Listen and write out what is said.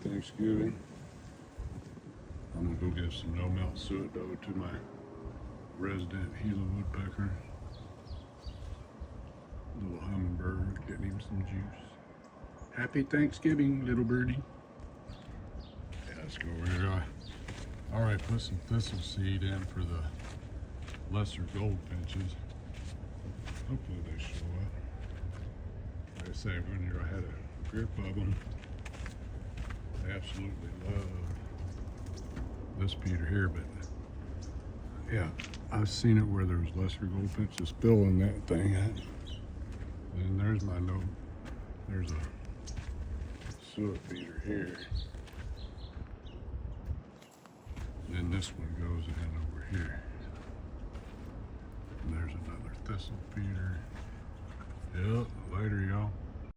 Thanksgiving. I'm gonna go give some no melt suet though to my resident Gila woodpecker. Little hummingbird, getting him some juice. Happy Thanksgiving, little birdie. Yeah, let's go over here. I already put some thistle seed in for the lesser goldfinches. Hopefully they show up. Like I say, when I had a grip of them. I absolutely love this Peter here, but yeah, I've seen it where there's lesser goldfinches filling that thing out. And there's my note. There's a suet feeder here. And this one goes in over here. And there's another thistle feeder. Yep, later y'all.